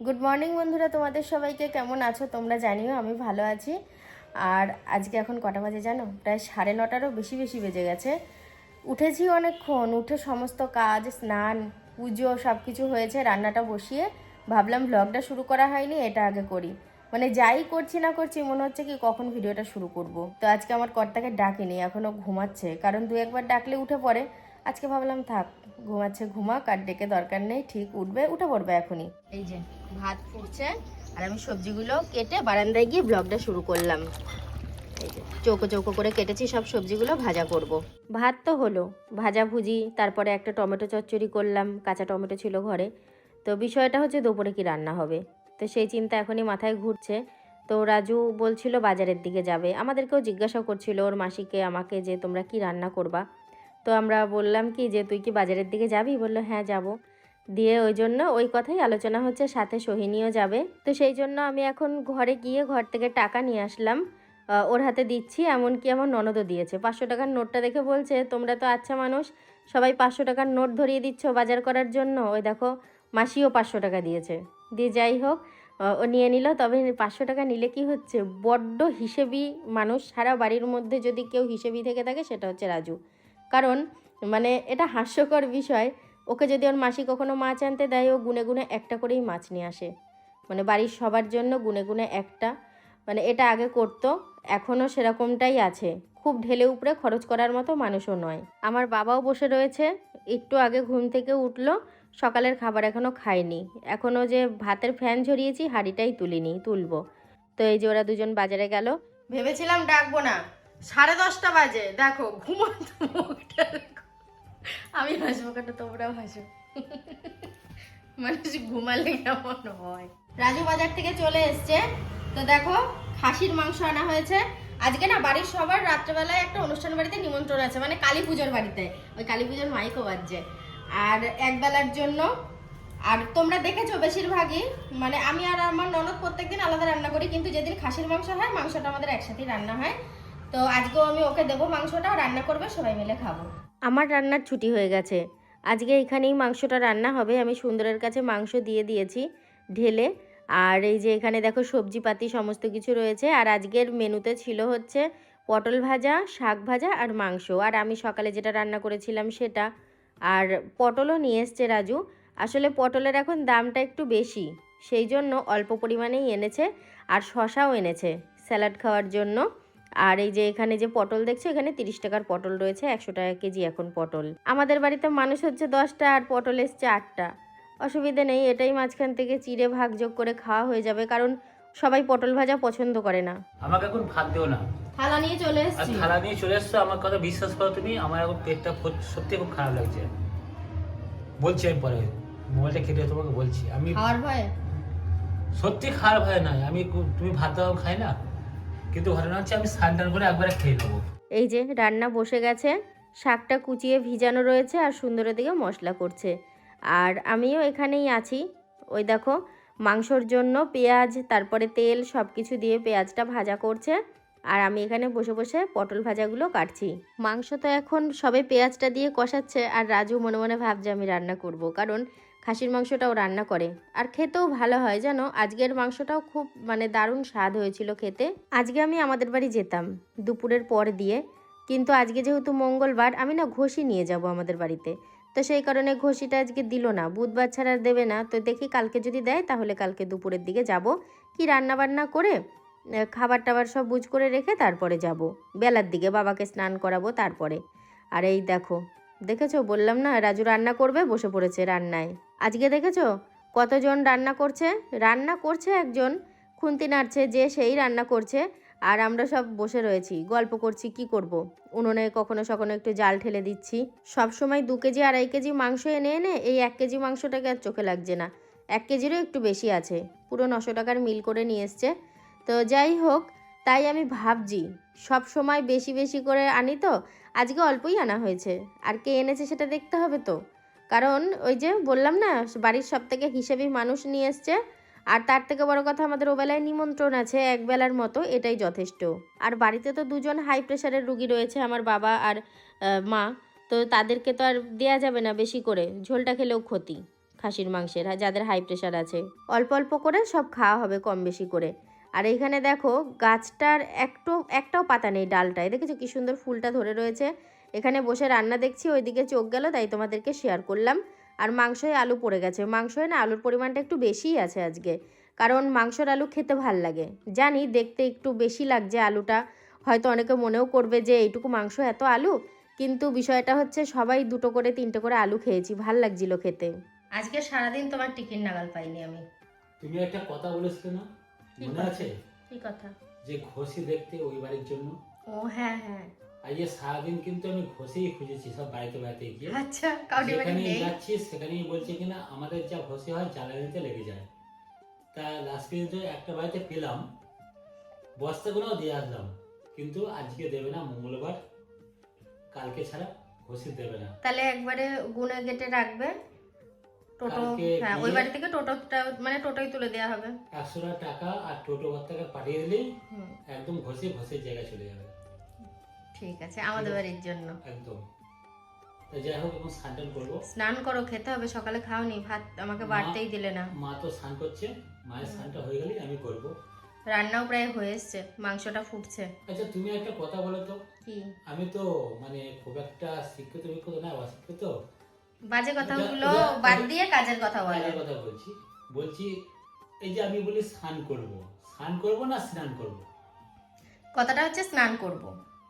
Good morning বন্ধুরা, তোমাদের সবাইকে কেমন আছো তোমরা জানিও। আমি ভালো আছি। আর আজকে এখন কটা বাজে জানো? প্রায় 9:30-ও বেশি বেজে গেছে। উঠেছি অনেকক্ষণ, উঠে সমস্ত কাজ, স্নান, পুজো সব কিছু হয়েছে, রান্নাটা বসিয়ে ভাবলাম ব্লগটা শুরু করা হয়নি, এটা আগে করি। মানে যাই করছি না করছি মনে হচ্ছে কি কখন ভিডিওটা শুরু করব। তো আজকে আমার কর্তাকে ডাকিনি, এখনও ঘুমাচ্ছে, কারণ দু একবার ডাকলে উঠে পড়ে। আজকে ভাবলাম থাক, ঘুমাচ্ছে ঘুমাক, আর ডেকে দরকার নেই, ঠিক উঠে পড়বে এখনই। এই যে ভাত ফুটছে আর আমি সবজিগুলো কেটে বারান্দায় গিয়ে ব্লগটা শুরু করলাম। এই যে চৌকো চৌকো করে কেটেছি সব সবজিগুলো, ভাজা করব। ভাত তো হলো, ভাজাভুজি, তারপরে একটা টমেটো চচ্চড়ি করলাম, কাঁচা টমেটো ছিল ঘরে। তো বিষয়টা হচ্ছে দুপুরে কি রান্না হবে, তো সেই চিন্তা এখনই মাথায় ঘুরছে। তো রাজু বলছিল বাজারের দিকে যাবে, আমাদেরকেও জিজ্ঞাসা করছিল ওর মাসিকে আমাকে যে তোমরা কি রান্না করবা। তো আমরা বললাম কি যে তুই কি বাজারের দিকে যাবি, বললো হ্যাঁ যাব। দিয়ে ওই জন্য ওই কথাই আলোচনা হচ্ছে, সাথে সোহিনীও যাবে। তো সেই জন্য আমি এখন ঘরে গিয়ে ঘর থেকে টাকা নিয়ে আসলাম, ওর হাতে দিচ্ছি। এমনকি আমার ননদও দিয়েছে। 500 টাকার নোটটা দেখে বলছে তোমরা তো আচ্ছা মানুষ, সবাই 500 টাকার নোট ধরিয়ে দিচ্ছ বাজার করার জন্য। ওই দেখো মাসিও 500 টাকা দিয়েছে। দিয়ে যাই হোক, ও নিয়ে নিল। তবে 500 টাকা নিলে কি হচ্ছে, বড্ড হিসেবি মানুষ। সারা বাড়ির মধ্যে যদি কেউ হিসেবি থেকে থাকে সেটা হচ্ছে রাজু। কারণ মানে এটা হাস্যকর বিষয়, ওকে যদি ওর মাসি কখনো মাছ আনতে দেয়, ও গুনে গুনে একটা করেই মাছ নিয়ে আসে। মানে বাড়ির সবার জন্য গুনে গুনে একটা। মানে এটা আগে করতো, এখনও সেরকমটাই আছে। খুব ঢেলে উপরে খরচ করার মতো মানুষও নয়। আমার বাবাও বসে রয়েছে, একটু আগে ঘুম থেকে উঠলো, সকালের খাবার এখনও খায়নি। এখনও যে ভাতের ফ্যান ঝরিয়েছি হাঁড়িটাই তুলবো। তো এই যে ওরা দুজন বাজারে গেল। ভেবেছিলাম ডাকবো না, 10:30 বাজে, দেখো ঘুমন্ত মুখটা। আমি হাসবো কেন, তোমরাও হাসো। মানুষ ঘুমালে কেমন হয়। রাজু বাজার থেকে চলে এসছে। তো দেখো খাসির মাংস আনা হয়েছে। আজকে না বাড়ির সবার রাত্রেবেলায় একটা অনুষ্ঠান বাড়িতে নিমন্ত্রণ আছে, মানে কালী পুজোর বাড়িতে। ওই কালী পুজোর মাইকও বাজছে। আর একবেলার জন্য। আর তোমরা দেখেছো বেশিরভাগই, মানে আমি আর আমার ননদ প্রত্যেকদিন আলাদা রান্না করি, কিন্তু যেদিন খাসির মাংস হয় মাংসটা আমাদের একসাথেই রান্না হয়। তো আজকেও আমি ওকে দেবো মাংসটা, রান্না করবে, সবাই মিলে খাবো। আমার রান্নার ছুটি হয়ে গেছে, আজকে এখানেই মাংসটা রান্না হবে। আমি সুন্দরের কাছে মাংস দিয়ে দিয়েছি ঢেলে। আর এই যে এখানে দেখো সবজিপাতি সমস্ত কিছু রয়েছে। আর আজকের মেনুতে ছিল হচ্ছে পটল ভাজা, শাক ভাজা আর মাংস। আর আমি সকালে যেটা রান্না করেছিলাম সেটা। আর পটলও নিয়ে এসছে রাজু। আসলে পটলের এখন দামটা একটু বেশি, সেই জন্য অল্প পরিমাণেই এনেছে। আর শশাও এনেছে স্যালাড খাওয়ার জন্য। আর এই যে এখানে যে পটল দেখছো, এখানে 30 টাকার পটল রয়েছে, 100 টাকা কেজি এখন পটল। আমাদের বাড়িতে মানুষ হচ্ছে 10টা, আর পটল এসছে 8টা। অসুবিধে নেই, এটাই মাঝখান থেকে চিড়ে ভাগ যোগ করে খাওয়া হয়ে যাবে, কারণ সবাই পটল ভাজা পছন্দ করে না। আমাকে এখন ভাত দিও না, থালা নিয়ে চলে আর এসেছি। থালা নিয়ে চলে এসছো। আমার কথা বিশ্বাস করো তুমি, আমার এখন পেটটা সত্যি খুব খারাপ লাগছে। বলছি আমি পরে মোবাইলটা কেটে তোমাকে বলছি। আমি খাওয়ার ভয়ে সত্যি খারাপ হয় না, আমি তুমি ভাত দাও খাই না, কিন্তু ঘটনা হচ্ছে আমি স্নান করে একবারে খেয়ে নেবো। এই যে রান্না বসে গেছে, শাকটা কুচিয়ে ভিজানো রয়েছে আর সুন্দরের দিকে মশলা করছে। আর আমিও এখানেই আছি। ওই দেখো মাংসর জন্য পেঁয়াজ, তারপরে তেল সব কিছু দিয়ে পেঁয়াজটা ভাজা করছে। আর আমি এখানে বসে বসে পটল ভাজাগুলো কাটছি। মাংস তো এখন সবে পেঁয়াজটা দিয়ে কষাচ্ছে, আর রাজু মনে মনে ভাবছে আমি রান্না করব, কারণ খাসির মাংসটাও রান্না করে আর খেতেও ভালো হয় জানো। আজকের মাংসটাও খুব মানে দারুণ স্বাদ হয়েছিল খেতে। আজকে আমি আমাদের বাড়ি যেতাম দুপুরের পর দিয়ে, কিন্তু আজকে যেহেতু মঙ্গলবার, আমি না ঘষি নিয়ে যাব আমাদের বাড়িতে। তো সেই কারণে ঘষিটা আজকে দিল না, বুধবার ছাড়া দেবে না। তো দেখি কালকে যদি দেয় তাহলে কালকে দুপুরের দিকে যাব, কি রান্না বান্না করে খাবার টাবার সব বুঝ করে রেখে তারপরে যাব বেলার দিকে, বাবাকে স্নান করাবো তারপরে। আর এই দেখো, দেখেছো বললাম না রাজু রান্না করবে, বসে পড়েছে রান্নায়। আজকে দেখেছো কতজন রান্না করছে একজন খুন্তি নাড়ছে, যে সেই রান্না করছে। আর আমরা সব বসে রয়েছি, গল্প করছি, কি করব। উনুনে কখনো সখনো একটু জাল ঠেলে দিচ্ছি। সব সময় 2 কেজি 2.5 কেজি মাংস এনে এনে এই 1 কেজি মাংসটাকে আর চোখে লাগছে না। 1 কেজিরও একটু বেশি আছে, পুরো 900 টাকার মিল করে নিয়ে এসছে। তো যাই হোক, তাই আমি ভাবছি সব সময় বেশি বেশি করে আনি, তো আজকে অল্পই আনা হয়েছে। আর কে এনেছে সেটা দেখতে হবে তো, কারণ ওই যে বললাম না বাড়ির সব থেকে হিসেবে মানুষ নিয়ে এসছে। আর তার থেকে বড় কথা, আমাদের ওবেলায় নিমন্ত্রণ আছে একবেলার মতো, এটাই যথেষ্ট। আর বাড়িতে তো 2জন হাই প্রেশারের রুগী রয়েছে, আমার বাবা আর মা। তো তাদেরকে তো আর দেয়া যাবে না বেশি করে, ঝোলটা খেলেও ক্ষতি। খাসির মাংসের, যাদের হাই প্রেশার আছে। অল্প অল্প করে সব খাওয়া হবে কম বেশি করে। আর এইখানে দেখো গাছটার একটাও পাতা নেই ডালটায়, দেখেছো কি সুন্দর ফুলটা ধরে রয়েছে। এখানে বসে রান্না দেখছি, ওইদিকে চোখ গেল, তাই তোমাদেরকে শেয়ার করলাম। আর মাংসয় আলু পড়ে গেছে, মাংসয় না আলুর পরিমাণটা একটু বেশিই আছে আজকে, কারণ মাংসর আলু খেতে ভাল লাগে। জানি দেখতে একটু বেশি লাগছে আলুটা, হয়তো অনেকে মনেও করবে যে এইটুকু মাংস এত আলু, কিন্তু বিষয়টা হচ্ছে সবাই 2টো করে 3টে করে আলু খেয়েছি, ভাল লাগছিল খেতে। আজকে সারাদিন তোমার টিকিট নাগাল পাইনি আমি। তুমি একটা কথা বলেছিলে না, মনে আছে? কি কথা? যে ঘষি দেখতে ওই বাড়ির জন্য। ও হ্যাঁ হ্যাঁ। আজকে সারাদিন কিন্তু আমি ঘষেই খুঁজেছি সব বাড়িতে বাড়িতে গিয়ে। আচ্ছা, কাউকে বাড়ি যেখানে নেই? যাচ্ছি সেখানেই বলছে কিনা আমাদের যা ঘষে হয় জ্বালানিতে লেগে যায়। তা লাস্ট পর্যন্ত একটা বাড়িতে পেলাম, বস্তাগুলোও দিয়ে আসলাম, কিন্তু আজকে দেবে না, মঙ্গলবার, কালকে ছাড়া ঘষি দেবে না। তাহলে একবারে গুনে গেটে রাখবে টোটো। কালকে হ্যাঁ, ওই বাড়ি থেকে টোটোটা মানে টোটোই তুলে দেওয়া হবে। 100 টাকা আর টোটো ভাড়াটা পাঠিয়ে দিলেই হুম, একদম ঘষের জায়গায় চলে যাবে। ঠিক আছে, আমাদের বাড়ির জন্য। একদম। তা যাই হোক, এখন স্নান করবো। স্নান করো, খেতে হবে, সকালে খাওনি ভাত, আমাকে বাড়তেই দিলে না। মা তো স্নান করছে, মায়ের স্নানটা হয়ে গেলেই আমি করবো। রান্নাও প্রায় হয়ে এসছে, মাংসটা ফুটছে। আচ্ছা, তুমি একটা কথা বলো তো। কি? আমি তো মানে খুব একটা শিক্ষিত না, অশিক্ষিত। বাজে কথাগুলো বাদ দিয়ে কাজের কথা বলো। কাজের কথা বলছি এই যে আমি বলি স্নান করব না স্নান করব? কথাটা হচ্ছে স্নান করব,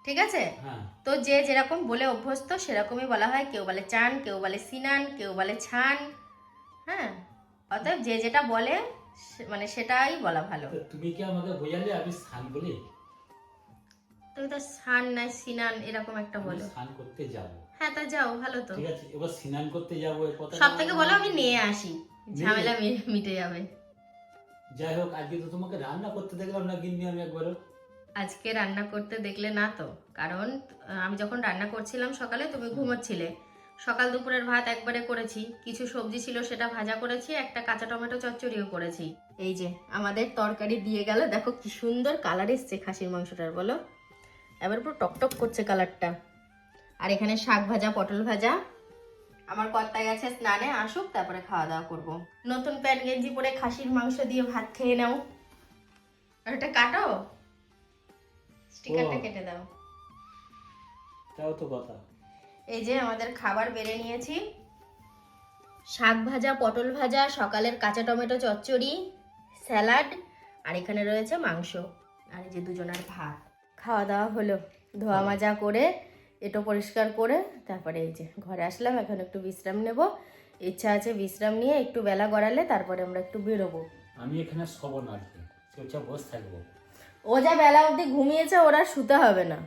ঠিক আছে? হ্যাঁ। তো যে যেরকম বলে অভ্যস্ত সেরকমই বলা হয়। কেউ বলে চান, কেউ বলে সিনান, কেউ বলে ছান। হ্যাঁ, অতএব যে যেটা বলে মানে সেটাই বলা ভালো। তো তুমি কি আমাকে বোঝালে আমি স্নান বলি? তুমি তো সান নাই সিনান এরকম একটা বলো। স্নান করতে যাব। হ্যাঁ, তা যাও, ভালো তো। ঠিক আছে, এবার স্নান করতে যাব, এই কথা সব থেকে বলো আমি নিয়ে আসি, ঝামেলা মিটে যাবে। যাই হোক, আজকে তো তোমাকে রান্না করতে দেখলাম না গিন্নি, আমি একবারও। আজকে রান্না করতে দেখলে না তো, কারণ আমি যখন রান্না করছিলাম সকালে তুমি ঘুমোচ্ছিলে। সকাল দুপুরের ভাত একবারে করেছি, কিছু সবজি ছিল সেটা ভাজা করেছি, একটা কাঁচা টমেটো চচ্চড়িও করেছি। এই যে আমাদের তরকারি দিয়ে গেল, দেখো কি সুন্দর কালার এসছে খাসির মাংসটার, বলো। এবার পুরো টকটক করছে কালারটা। আর এখানে শাক ভাজা, পটল ভাজা। আমার কর্তা গেছে স্নানে, আসুক তারপরে খাওয়া দাওয়া করবো। নতুন প্যান্ট গেঞ্জি পরে খাসির মাংস দিয়ে ভাত খেয়ে নাও। আর ওটা কাটো, স্টিকারটা কেটে দাও। তাও তো কথা। এই যে আমাদের খাবার বেড়ে নিয়েছি, শাক ভাজা, পটল ভাজা, সকালের কাঁচা টমেটো চচ্চড়ি, স্যালাড, আর এখানে রয়েছে মাংস, আর এই যে দুজনের ভাত। খাওয়া দাওয়া হলো, ধোয়া মাজা করে এটো পরিষ্কার করে তারপরে এই যে ঘরে আসলাম। এখন একটু বিশ্রাম নেব, ইচ্ছা আছে বিশ্রাম নিয়ে একটু বেলা গড়ালে তারপরে আমরা একটু বেরোবো। আমি এখানে শোব না, আজকে চুপচাপ বসে থাকবো। ও যা বেলা অবধি ঘুমিয়েছে, ওরা শুতে হবে না।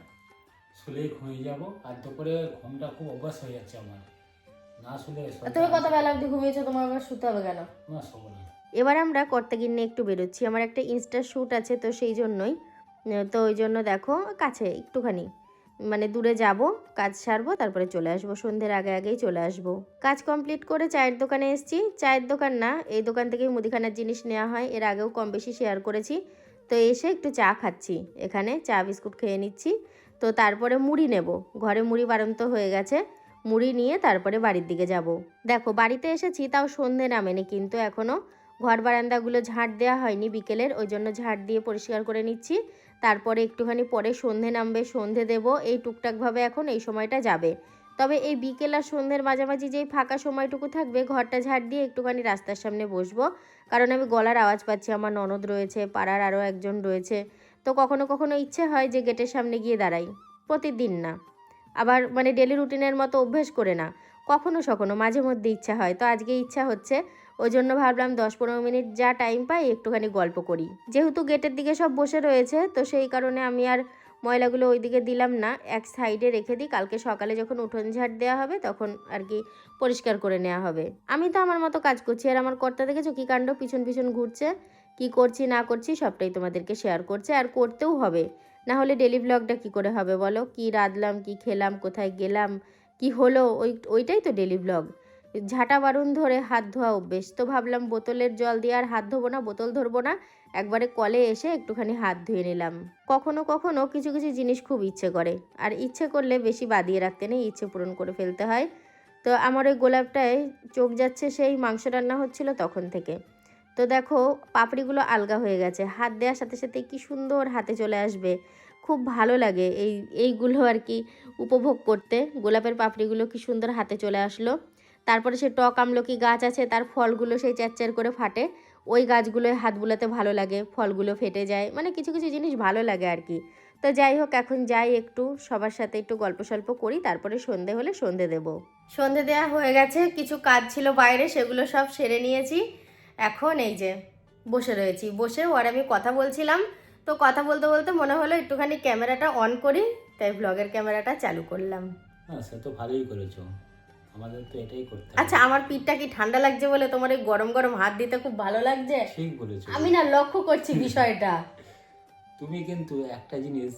শুলেই ঘুমিয়ে যাবো, আর দুপুরে ঘুমটা খুব অভ্যাস হয়ে যাচ্ছে আমার, না শুলে তুমি কত বেলা অবধি ঘুমিয়েছো, তোমার আবার শুতে হবে কেন? না, শোবো না। এবার আমরা কর্তাগিন্নি একটু বেরোচ্ছি, আমার একটা ইনস্টা শ্যুট আছে, তো সেই জন্যই। তো ওই জন্য দেখো কাছে একটুখানি মানে দূরে যাব, কাজ সারবো তারপরে চলে আসবো, সন্ধ্যের আগে আগেই চলে আসবো। কাজ কমপ্লিট করে চায়ের দোকানে এসেছি। চায়ের দোকান না, এই দোকান থেকেই মুদিখানার জিনিস নেওয়া হয়, এর আগেও কম বেশি শেয়ার করেছি। তো এসে একটু চা খাচ্ছি, এখানে চা বিস্কুট খেয়ে নিচ্ছি। তো তারপরে মুড়ি নেব, ঘরে মুড়ি বাড়ন্ত হয়ে গেছে, মুড়ি নিয়ে তারপরে বাড়ির দিকে যাব। দেখো বাড়িতে এসেছি, তাও সন্ধে নামেনি কিন্তু এখনও। ঘর বারান্দাগুলো ঝাঁট দেওয়া হয়নি বিকেলের, ওই জন্য ঝাঁট দিয়ে পরিষ্কার করে নিচ্ছি। তারপরে একটুখানি পরে সন্ধে নামবে, সন্ধে দেব, এই টুকটাকভাবে এখন এই সময়টা যাবে। তবে এই বিকেল আর সন্ধ্যের মাঝামাঝি যেই ফাঁকা সময়টুকু থাকবে, ঘরটা ঝাড় দিয়ে একটুখানি রাস্তার সামনে বসবো, কারণ আমি গলার আওয়াজ পাচ্ছি। আমার ননদ রয়েছে, পাড়ার আরও একজন রয়েছে, তো কখনো কখনো ইচ্ছে হয় যে গেটের সামনে গিয়ে দাঁড়াই। প্রতিদিন না, আবার মানে ডেলি রুটিনের মতো অভ্যেস করে না, কখনো সখনো মাঝে মধ্যে ইচ্ছা হয়। তো আজকে ইচ্ছা হচ্ছে, ওই জন্য ভাবলাম 10-15 মিনিট যা টাইম পাই একটুখানি গল্প করি। যেহেতু গেটের দিকে সব বসে রয়েছে, তো সেই কারণে আমি আর ময়লাগুলো ওই দিকে দিলাম না, এক সাইডে রেখে দিই। কালকে সকালে যখন উঠোন ঝাড় দেওয়া হবে তখন আর কি পরিষ্কার করে নেওয়া হবে। আমি তো আমার মতো কাজ করছি, আর আমার কর্তা দেখেছো কী কাণ্ড, পিছন পিছন ঘুরছে। কি করছি না করছি সবটাই তোমাদেরকে শেয়ার করছে, আর করতেও হবে, না হলে ডেলি ব্লগটা কি করে হবে বলো। কি রাঁধলাম, কি খেলাম, কোথায় গেলাম, কি হলো, ওইটাই তো ডেলি ব্লগ। ঝাঁটা বারুন ধরে হাত ধোয়া অভ্যেস, তো ভাবলাম বোতলের জল দিয়ে আর হাত ধোবো না, বোতল ধরবো না, একবারে কলে এসে একটুখানি হাত ধুয়ে নিলাম। কখনো কখনো কিছু কিছু জিনিস খুব ইচ্ছে করে, আর ইচ্ছে করলে বেশি বাদিয়ে রাখতে নেই, ইচ্ছে পূরণ করে ফেলতে হয়। তো আমার ওই গোলাপটায় চোখ যাচ্ছে সেই মাংস রান্না হচ্ছিল তখন থেকে। তো দেখো পাপড়িগুলো আলগা হয়ে গেছে, হাত দেওয়ার সাথে সাথে কি সুন্দর হাতে চলে আসবে, খুব ভালো লাগে এইগুলো আর কি উপভোগ করতে। গোলাপের পাপড়িগুলো কি সুন্দর হাতে চলে আসলো। তারপরে সে টক আমলকি গাছ আছে, তার ফলগুলো সেই চ্যারচ্যার করে ফাটে, ওই গাছগুলোয় হাত বুলাতে ভালো লাগে, ফলগুলো ফেটে যায়, মানে কিছু কিছু জিনিস ভালো লাগে আর কি। তো যাই হোক, এখন যাই একটু সবার সাথে একটু গল্প সল্প করি, তারপরে সন্ধে হলে সন্ধে দেব। সন্ধে দেওয়া হয়ে গেছে, কিছু কাজ ছিল বাইরে সেগুলো সব সেরে নিয়েছি। এখন এই যে বসে রয়েছি, বসে আর আমি কথা বলছিলাম। তো কথা বলতে বলতে মনে হলো একটুখানি ক্যামেরাটা অন করি, তাই ব্লগের ক্যামেরাটা চালু করলাম। হ্যাঁ, সে তো ভালোই করেছো, আমাদের তো এটাই করতে হবে। আচ্ছা, আমার পিঠটা কি ঠান্ডা লাগছে বলে তোমার এই গরম গরম হাত দিতে খুব ভালো লাগছে? ঠিক বলেছো। আমি না লক্ষ্য করছি বিষয়টা। তুমি কিন্তু একটা জিনিস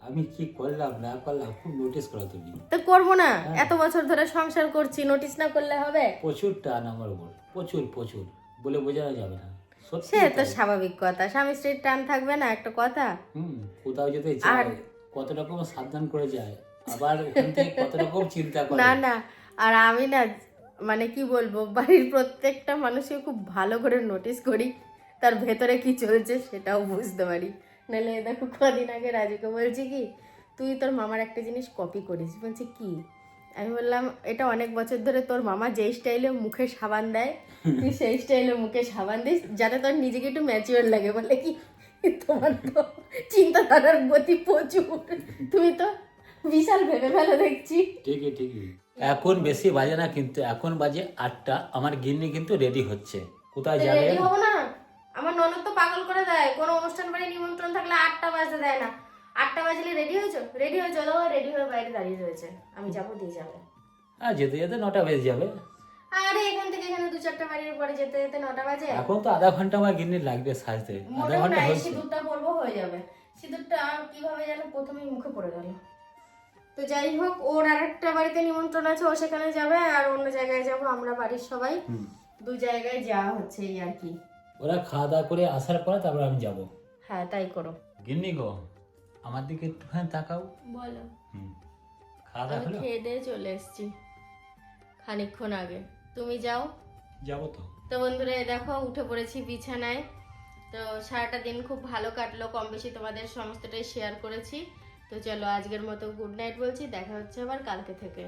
আমি কি করলাম না করলাম খুব নোটিস করো তুমি। তো করবো না, এত বছর ধরে সংসার করছি, নোটিস না করলে হবে? প্রচুর টান আমার উপর, প্রচুর প্রচুর, বলে বোঝানো যাবে না। সত্যি সে তো তাই। স্বাভাবিক কথা, স্বামী স্ত্রীর টান থাকবে না একটা কথা। কোথাও যেতে যায় কত রকম সাবধান করে যায়, আবার ওখান থেকে কত রকম চিন্তা করে। না না, আর আমি না মানে কি বলবো, বাড়ির প্রত্যেকটা মানুষকে খুব ভালো করে নোটিস করি, তার ভেতরে কি চলছে সেটাও বুঝতে পারি। নাহলে দেখো কদিন আগে রাজুকে বলছি কি, তুই তোর মামার একটা জিনিস কপি করিস। বলছে কি? আমি বললাম এটা অনেক বছর ধরে তোর মামা যেই স্টাইলে মুখে সাবান দেয় তুই সেই স্টাইলে মুখে সাবান দিস, যাতে তোর নিজেকে একটু ম্যাচিওর লাগে। বলে কি, তোমার তো চিন্তাধারার গতি প্রচুর, তুমি তো বিশাল ভেবে ফেলো দেখছি। ঠিকই ঠিকই। এখন বেশি বাজে না, কিন্তু এখন বাজে 8টা। আমার গিন্নি কিন্তু রেডি হচ্ছে, কোথায় যাবে? রেডি হবো না? আমার ননদ তো পাগল করে দেয়, কোনো অনুষ্ঠান বাড়ি নিমন্ত্রণ থাকলে 8টা বাজতে দেয় না। 8টা বাজলে রেডি হয়েছো, রেডি হয়ে চলো, রেডি হয়ে বাইরে দাঁড়িয়ে রয়েছে, আমি যাবো, দিয়ে যাবো। আর যেতে যেতে 9টা বেজে যাবে। আরে এখান থেকে এখানে 2-4টা বাড়ির পরে যেতে যেতে 9টা বাজে। এখন তো আধা ঘন্টা আমার গিন্নি লাগবে সাজতে, আধা মোটেও ঘন্টা নাই, হয়েছে। সিঁদুরটা পরবো হয়ে যাবে। সিঁদুরটা কিভাবে যেন প্রথমেই মুখে পড়ে গেল। তো যাই হোক, ওর আর একটা বাড়িতে নিমন্ত্রণ আছে, ও সেখানে যাবে, আর অন্য জায়গায় যাব আমরা বাড়ির সবাই। 2 জায়গায় যাওয়া হচ্ছে এই আর কি। ওরা খাওয়া দাওয়া করে আসার পরে তারপর আমি যাব। হ্যাঁ তাই করো। গিন্নি গো, আমার দিকে একটুখানি তাকাও। বলো। খাওয়া দাওয়া আমি হলো? খেয়ে দিয়ে চলে এসেছি খানিকক্ষণ আগে, তুমি যাও। যাবো তো। তো বন্ধুরা এই দেখো উঠে পড়েছি বিছানায়। তো সারাটা দিন খুব ভালো কাটলো, কম বেশি তোমাদের সমস্তটাই শেয়ার করেছি। তো চলো আজকের মতো গুড নাইট বলছি, দেখা হচ্ছে আবার কালকে থেকে।